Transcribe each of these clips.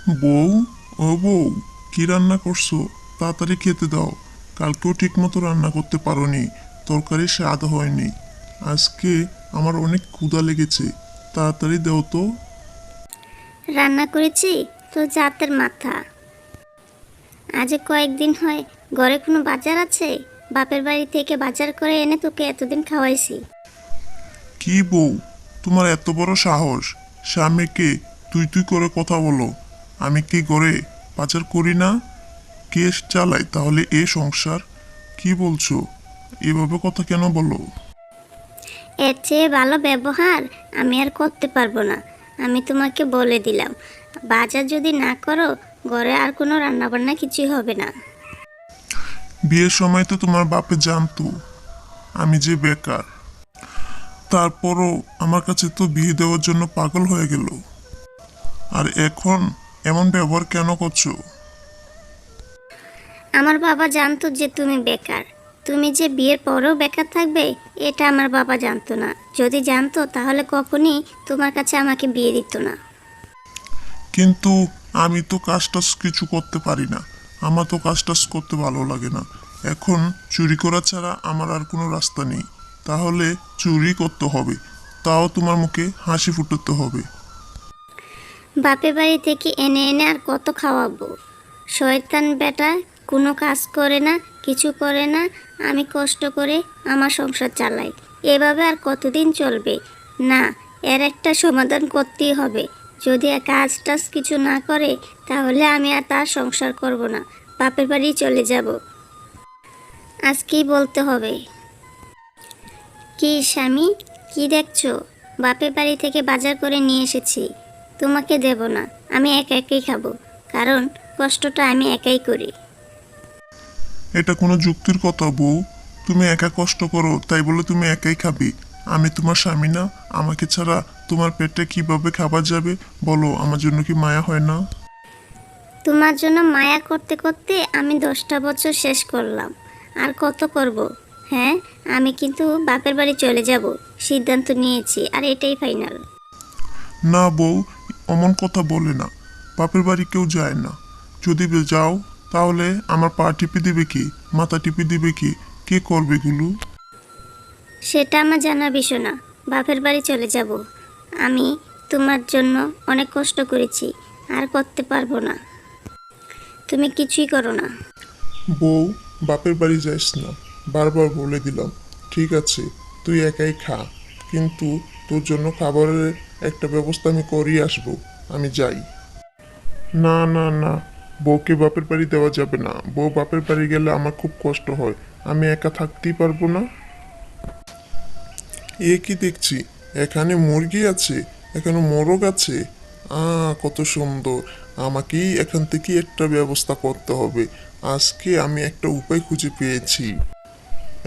বউ, ও বউ, কি রান্না করছো? তাড়াতাড়ি খেতে দাও। কালকেও ঠিক মতো রান্না করতে পারোনি, তরকারি স্বাদ হয়নি। আজকে আমার অনেক ক্ষুধা লেগেছে, তাড়াতাড়ি দাও তো। রান্না করেছি তো জাতের মাথা। আজ কয়েকদিন হয় ঘরে কোনো বাজার আছে? বাপের বাড়ি থেকে বাজার করে এনে তোকে এতদিন খাওয়াইছি। কি বউ, তোমার এত বড় সাহস? স্বামীকে তুই তুই করে কথা বলো। আমি কি করে বাজার করি না? কে চালায় তাহলে এ সংসার? কি বলছো? এভাবে কথা কেন বলো? এর চেয়ে ভালো ব্যবহার আমি আর করতে পারবো না। আমি তোমাকে বলে দিলাম, বাজার যদি না করো ঘরে আর কোনো রান্নাবান্না কিছুই হবে না। বিয়ের সময় তো তোমার বাপে জানতো আমি যে বেকার, তারপরও আমার কাছে তো বিয়ে দেওয়ার জন্য পাগল হয়ে গেল। আর এখন এমন ব্যবহার কেন করছো? আমার বাবা জানতো যে তুমি বেকার। তুমি যে বিয়ের পরেও বেকার থাকবে এটা আমার বাবা জানতো না। যদি জানতো তাহলে কখনই তোমার কাছে আমাকে বিয়ে দিত না। কিন্তু আমি তো কাজ টাজ কিছু করতে পারি না, আমার তো কাজ টাজ করতে ভালো লাগে না। এখন চুরি করা ছাড়া আমার আর কোনো রাস্তা নেই, তাহলে চুরি করতে হবে, তাও তোমার মুখে হাসি ফুটাতে হবে। বাপের বাড়ি থেকে এনে এনে আর কত খাওয়াবো? শয়তান বেটা, কোনো কাজ করে না, কিছু করে না। আমি কষ্ট করে আমার সংসার চালাই, এভাবে আর কতদিন চলবে? না, এর একটা সমাধান করতেই হবে। যদি কাজ টাজ কিছু না করে তাহলে আমি আর তার সংসার করব না, বাপের বাড়ি চলে যাব। আজকেই বলতে হবে। কি স্বামী, কি দেখছো? বাপের বাড়ি থেকে বাজার করে নিয়ে এসেছি, তোমাকে দেব না। আমি একা একাই খাবো, কারণ কষ্টটা আমি একাই করি। এটা কোনো যুক্তির কথা বউ? তুমি একা কষ্ট করো তাই বলে তুমি একাই খাবে? আমি তোমার স্বামী না? আমাকে ছাড়া তোমার পেটে কিভাবে খাবার যাবে? বলো, আমার জন্য কি মায়া হয় না? তোমার জন্য মায়া করতে করতে আমি 10টা বছর শেষ করলাম, আর কত করব? হ্যাঁ, আমি কিন্তু বাপের বাড়ি চলে যাব, সিদ্ধান্ত নিয়েছি, আর এটাই ফাইনাল। না বউ, অমন কথা বলে না। বাপের বাড়ি কেউ যায় না। যদি যাও তাহলে আমার পা টিপে দিবে কি, মাথা টিপে দিবে কি, কে করবে এগুলো? সেটা আমার জানার বিষয় না। বাপের বাড়ি চলে যাব। আমি তোমার জন্য অনেক কষ্ট করেছি, আর করতে পারবো না। তুমি কিছুই করো না। বউ, বাপের বাড়ি যাইস না, বারবার বলে দিলাম। ঠিক আছে, তুই একাই খা, কিন্তু তোর জন্য খাবারের একটা ব্যবস্থা আমি করিয়ে আসবো। আমি যাই। না না না, বউকে বাপের বাড়ি দেওয়া যাবে না। বউ বাপের বাড়ি গেলে আমার খুব কষ্ট হয়, আমি একা থাকতেই পারবো না। এ কি দেখছি, এখানে মুরগি আছে, এখানে মোরগ আছে। কত সুন্দর। আমাকেই এখান থেকে একটা ব্যবস্থা করতে হবে। আজকে আমি একটা উপায় খুঁজে পেয়েছি।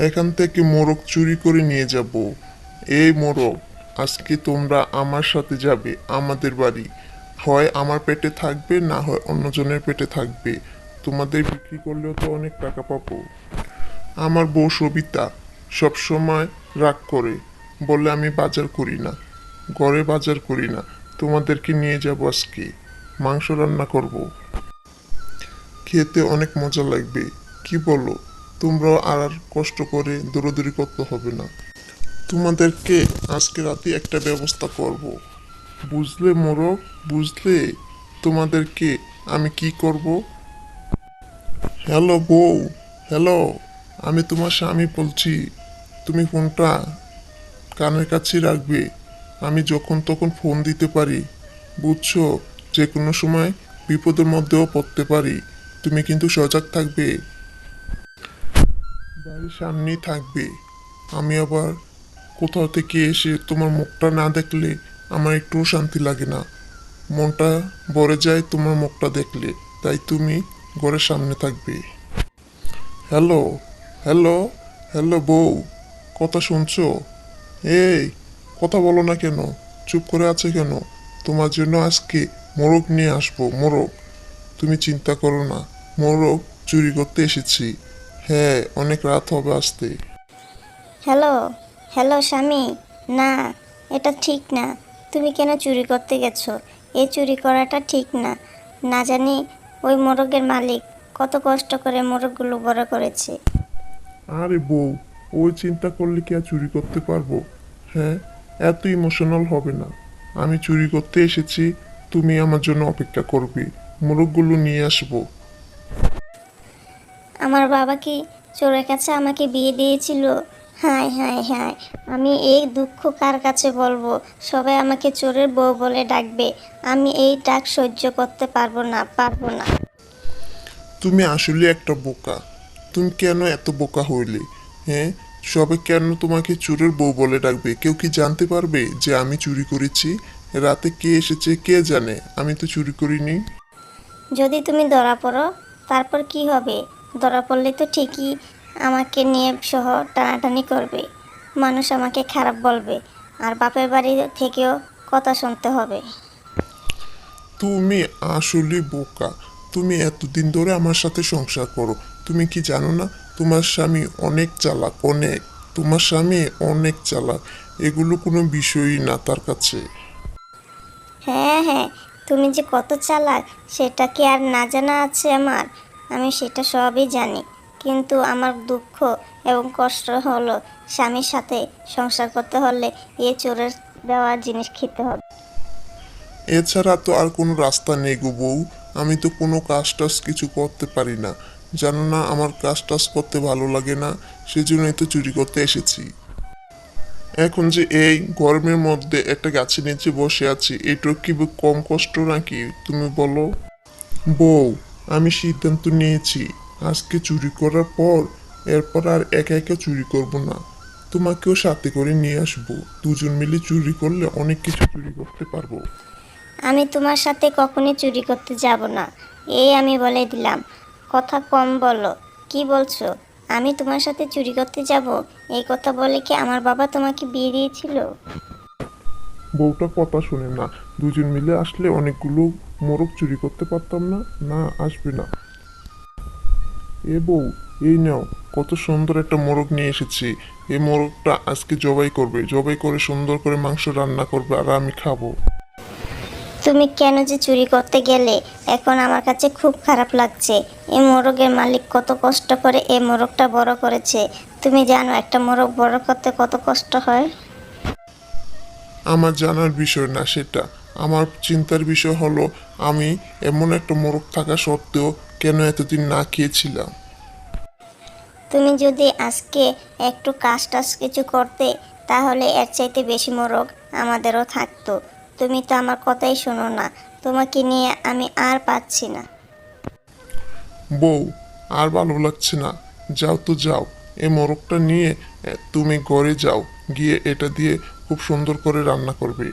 এখান থেকে মোরগ চুরি করে নিয়ে যাব। এই মোরগ, আজকে তোমরা আমার সাথে যাবে আমাদের বাড়ি। হয় আমার পেটে থাকবে, না হয় অন্যজনের পেটে থাকবে। তোমাদের বিক্রি করলেও তো অনেক টাকা পাবো। আমার বউ সবিতা সবসময় রাগ করে, বলে আমি বাজার করি না, ঘরে বাজার করি না। তোমাদেরকে নিয়ে যাব আজকে, মাংস রান্না করব, খেতে অনেক মজা লাগবে। কি বলো? তোমরা আর কষ্ট করে দৌড়াদৌড়ি করতে হবে না। তোমাদেরকে আজকে রাতে একটা ব্যবস্থা করব, বুঝলে মোরগ, বুঝলে? তোমাদেরকে আমি কি করব? হ্যালো বউ, হ্যালো, আমি তোমার স্বামী বলছি। তুমি ফোনটা কানের কাছে রাখবে, আমি যখন তখন ফোন দিতে পারি, বুঝছো? যে কোনো সময় বিপদের মধ্যেও পড়তে পারি, তুমি কিন্তু সজাগ থাকবে। বাড়ির সামনেই থাকবে। আমি আবার কোথাও থেকে এসে তোমার মুখটা না দেখলে আমার একটুও শান্তি লাগে না, মনটা ভরে যায় তোমার মুখটা দেখলে। তাই তুমি ঘরের সামনে থাকবে। হ্যালো, হ্যালো, হ্যালো বউ, কথা শুনছো? এই, কথা বলো না কেন? চুপ করে আছে কেন? তোমার জন্য আজকে মোরগ নিয়ে আসবো, মোরগ। তুমি চিন্তা করো না, মোরগ চুরি করতে এসেছি। হ্যাঁ, অনেক রাত হবে আসতে। হ্যালো, হ্যালো স্বামী। না, এটা ঠিক না। তুমি কেন চুরি করতে গেছো? এই চুরি করাটা ঠিক না। না জানি ওই মোরগের মালিক কত কষ্ট করে মোরগগুলো বড় করেছে। আরে বউ, ওই চিন্তা করলে কি আর চুরি করতে পারবো? হ্যাঁ, এত ইমোশনাল হবে না। আমি চুরি করতে এসেছি, তুমি আমার জন্য অপেক্ষা করবে, মোরগগুলো নিয়ে আসবো। আমার বাবা কি চোরের কাছে আমাকে বিয়ে দিয়েছিল? হায় হায় হায়, আমি এই দুঃখ কার কাছে বলবো? সবাই আমাকে চোরের বউ বলে ডাকবে। আমি এই ডাক সহ্য করতে পারবো না, পারবো না। তুমি আসলে একটা বোকা। তুমি কেন এত বোকা হইলে? হ্যাঁ, সবাই কেন তোমাকে চোরের বউ বলে ডাকবে? কেউ কি জানতে পারবে যে আমি চুরি করেছি? রাতে কে এসেছে কে জানে? আমি তো চুরি করিনি। যদি তুমি ধরা পড়ো তারপর কি হবে? ধরা পড়লে তো ঠিকই আমাকে নিয়ে সহ টানাটানি করবে, মানুষ আমাকে খারাপ বলবে, আর বাপের বাড়ি থেকেও কথা শুনতে হবে। তুমি আসলে বোকা। তুমি এতদিন ধরে আমার সাথে সংসার করো, তুমি কি জানো না তোমার স্বামী অনেক চালাক, অনেক। তোমার স্বামী অনেক চালাক, এগুলো কোনো বিষয়ই না তার কাছে। হ্যাঁ হ্যাঁ, তুমি যে কত চালাক সেটা কি আর না জানা আছে আমার? আমি সেটা সবই জানি, কিন্তু আমার দুঃখ এবং কষ্ট হলো স্বামীর সাথে সংসার করতে হলে এ চোরের দেওয়া জিনিস খেতে হবে। এছাড়া তো আর কোনো রাস্তা নেই গো বউ। আমি তো কোনো কাজ টাজ কিছু করতে পারি না, জানো না আমার কাজ টাজ করতে ভালো লাগে না, সেজন্যই তো চুরি করতে এসেছি। এখন যে এই গরমের মধ্যে একটা গাছের নিচে বসে আছি, এটা কি কম কষ্ট নাকি তুমি বলো? বউ, আমি সিদ্ধান্ত নিয়েছি, আজকে চুরি করার পর এরপর আর একা একা চুরি করব না, তোমাকেও সাথে করে নিয়ে আসবো। দুজন মিলে চুরি করলে অনেক কিছু চুরি করতে পারবো। আমি তোমার সাথে কখনই চুরি করতে যাব না, এই আমি বলে দিলাম। কথা কম বলো। কি বলছো? আমি তোমার সাথে চুরি করতে যাব? এই কথা বলে কি আমার বাবা তোমাকে বিয়ে দিয়েছিল? বউটা কথা শোনে না। দুজন মিলে আসলে অনেকগুলো মোরগ চুরি করতে পারতাম না? না, আসবে না। এ বউ, এই নাও, কত সুন্দর একটা মোরগ নিয়ে এসেছি। এই মোরগটা আজকে জবাই করবে, জবাই করে সুন্দর করে মাংস রান্না করবে আর আমি খাবো। তুমি কেন যে চুরি করতে গেলে এখন আমার কাছে খুব খারাপ লাগছে। এই মোরগের মালিক কত কষ্ট করে এই মোরগটা বড় করেছে। তুমি জানো একটা মোরগ বড় করতে কত কষ্ট হয়? আমার জানার বিষয় না সেটা। আমার চিন্তার বিষয় হলো আমি এমন একটা মোরগ থাকা সত্ত্বেও কেন এতদিন না খেয়েছিলাম। তুমি যদি আজকে একটু কাজ টাজ কিছু করতে তাহলে এর চাইতে বেশি মোরগ আমাদেরও থাকতো। তুমি তো আমার কথাই শোনো না, তোমাকে নিয়ে আমি আর পাচ্ছি না। বউ, আর ভালো লাগছে না, যাও তো যাও। এই মোরগটা নিয়ে তুমি ঘরে যাও, গিয়ে এটা দিয়ে খুব সুন্দর করে রান্না করবে।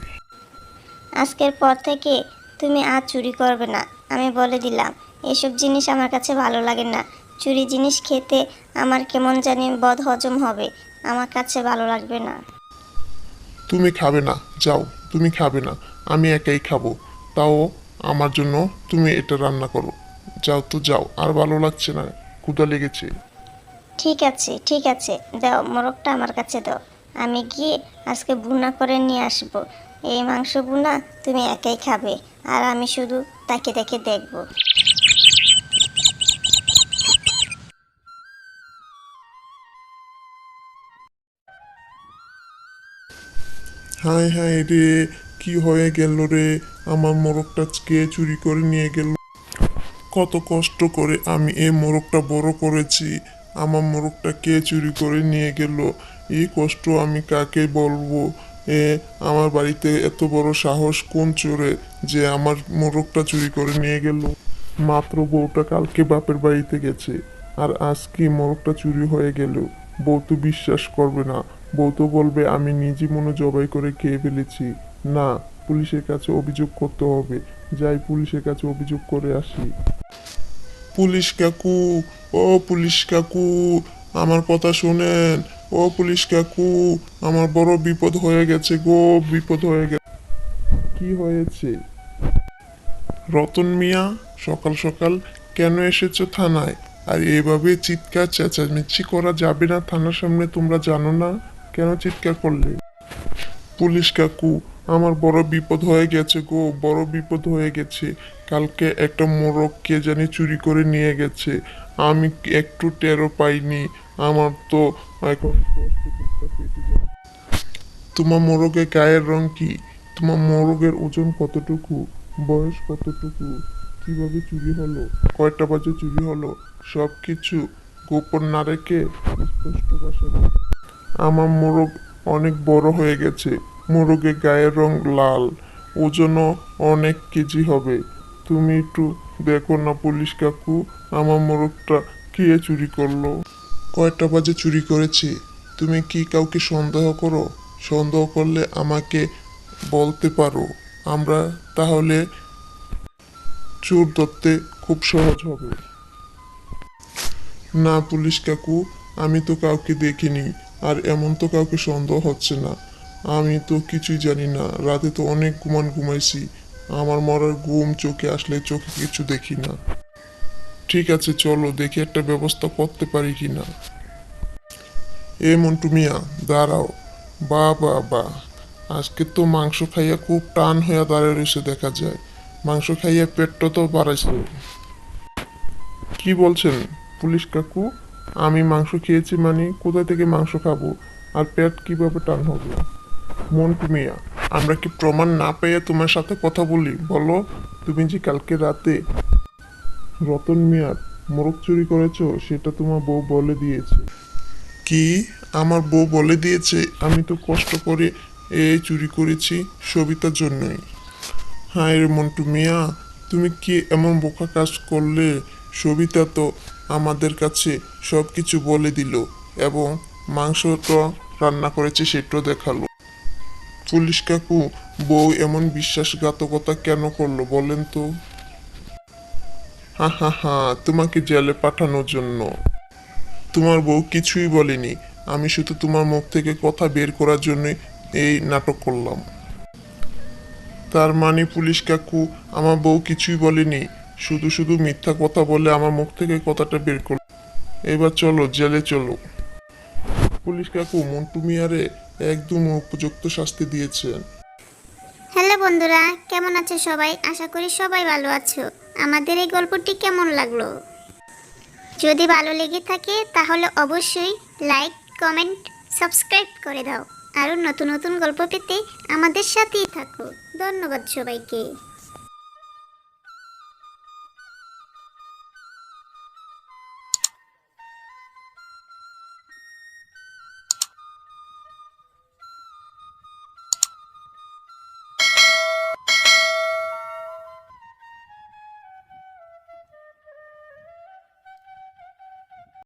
আজকের পর থেকে তুমি আর চুরি করবে না, আমি বলে দিলাম। এসব জিনিস আমার কাছে ভালো লাগে না। চুরি জিনিস খেতে আমার কেমন জানি বদ হজম হবে, আমার কাছে ভালো লাগবে না। তুমি খাবে না, যাও, তুমি খাবে না, আমি একাই খাবো। তাও আমার জন্য তুমি এটা রান্না করো। যাও তো যাও, আর ভালো লাগছে না, ক্ষুধা লেগেছে। ঠিক আছে ঠিক আছে, দাও মোরগটা আমার কাছে দাও। আমি গিয়ে আজকে ভুনা করে নিয়ে আসবো। এই মাংস ভুনা তুমি একাই খাবে, আর আমি শুধু তাকে দেখে দেখবো। হায় হায় রে, কি হয়ে গেল রে? আমার মোরগটা কে চুরি করে নিয়ে গেল? কত কষ্ট করে আমি এই মোরগটা বড় করেছি, আমার মোরগটা কে চুরি করে নিয়ে গেল? এই কষ্ট আমি কাকে বলবো? এ আমার বাড়িতে এত বড় সাহস কোন চোরে যে আমার মোরগটা চুরি করে নিয়ে গেল? মাত্র বউটা কালকে বাপের বাড়িতে গেছে, আর আজকে মোরগটা চুরি হয়ে গেল। বউ তো বিশ্বাস করবে না, বউ তো বলবে আমি নিজে মনে জবাই করে খেয়ে ফেলেছি। না, পুলিশের কাছে অভিযোগ করতে হবে। যাই পুলিশের কাছে অভিযোগ করে আসি। পুলিশ কাকু, ও পুলিশ কাকু, আমার কথা শোনেন। ও পুলিশ কাকু, আমার বড় বিপদ হয়ে গেছে গো, বিপদ হয়ে গেছে। কি হয়েছে? রতন মিয়া, সকাল সকাল কেন এসেছো থানায়? আর এভাবে চিৎকার চেঁচামেচি করা যাবে না থানার সামনে, তোমরা জানো না? কেন চিৎকার করলে? পুলিশ কাকু, আমার বড় বিপদ হয়ে গেছে গো, বড় বিপদ হয়ে গেছে। কালকে একটা মোরগ কে জানি চুরি করে নিয়ে গেছে, আমি একটু টেরও পাইনি। আমার তো এখন কষ্ট করতে পেটে যায়। তোমার মোরগের গায়ের রং কি? তোমার মোরগের ওজন কতটুকু? বয়স কতটুকু? কিভাবে চুরি হলো? কয়টা বাজে চুরি হলো? সব কিছু গোপন না রেখে স্পষ্ট ভাষায় বলো। আমার মোরগ অনেক বড় হয়ে গেছে। মোরগের গায়ের রং লাল, ওজনও অনেক কেজি হবে। তুমি একটু দেখো না পুলিশ কাকু, আমার মোরগটা কে চুরি করলো? কয়টা বাজে চুরি করেছে? তুমি কি কাউকে সন্দেহ করো? সন্দেহ করলে আমাকে বলতে পারো, আমরা তাহলে চোর ধরতে খুব সহজ হবে। না পুলিশ কাকু, আমি তো কাউকে দেখিনি, আর এমন তো কাউকে সন্দেহ হচ্ছে না। আমি তো কিছুই জানি না, রাতে তো অনেক ঘুমাইছি। আমার মরার ঘুম চোখে আসলে চোখে কিছু দেখি না। ঠিক আছে চলো দেখি একটা ব্যবস্থা করতে পারি কিনা। এ মন্টু মিয়া, দাঁড়াও। বা বা বা, আজকে তো মাংস খাইয়া খুব টান হইয়া দাঁড়িয়ে রয়েছে দেখা যায়। মাংস খাইয়া পেটটা তো বাড়াইছে। কি বলছেন পুলিশ কাকু? আমি মাংস খেয়েছি মানে কোথা থেকে মাংস খাবো, আর পেট কিভাবে টান হবে? মন্টু মিয়া, আমরা কি প্রমাণ না পেয়ে তোমার সাথে কথা বলি বলো? তুমি যে কালকে রাতে রতন মিয়ার মোরগ চুরি করেছো সেটা তোমার বউ বলে দিয়েছে। কি? আমার বউ বলে দিয়েছে? আমি তো কষ্ট করে এই চুরি করেছি সবিতার জন্যই। হায় রে মন্টু মিয়া, তুমি কি এমন বোকা কাজ করলে? সবিতা তো আমাদের কাছে সব কিছু বলে দিল, এবং মাংসটা রান্না করেছে সেটাও দেখালো। পুলিশ কাকু, বউ এমন বিশ্বাসঘাতকতা কেন করলো বলেন তো? হা হা হা, তোমাকে জেলে পাঠানোর জন্য। তোমার বউ কিছুই বলেনি, আমি শুধু তোমার মুখ থেকে কথা বের করার জন্য এই নাটক করলাম। তার মানে পুলিশ কাকু, আমার বউ কিছুই বলেনি, শুধু শুধু মিথ্যা কথা বলে আমার মুখ থেকে কথাটা বের করল। এবার চলো জেলে চলো। পুলিশ কাকু মন্টু মিয়ারে একদম উপযুক্ত শাস্তি দিয়েছেন। হ্যালো বন্ধুরা, কেমন আছো সবাই? আশা করি সবাই ভালো আছো। আমাদের এই গল্পটি কেমন লাগলো? যদি ভালো লেগে থাকে তাহলে অবশ্যই লাইক, কমেন্ট, সাবস্ক্রাইব করে দাও। আরও নতুন নতুন গল্প পেতে আমাদের সাথেই থাকো। ধন্যবাদ সবাইকে।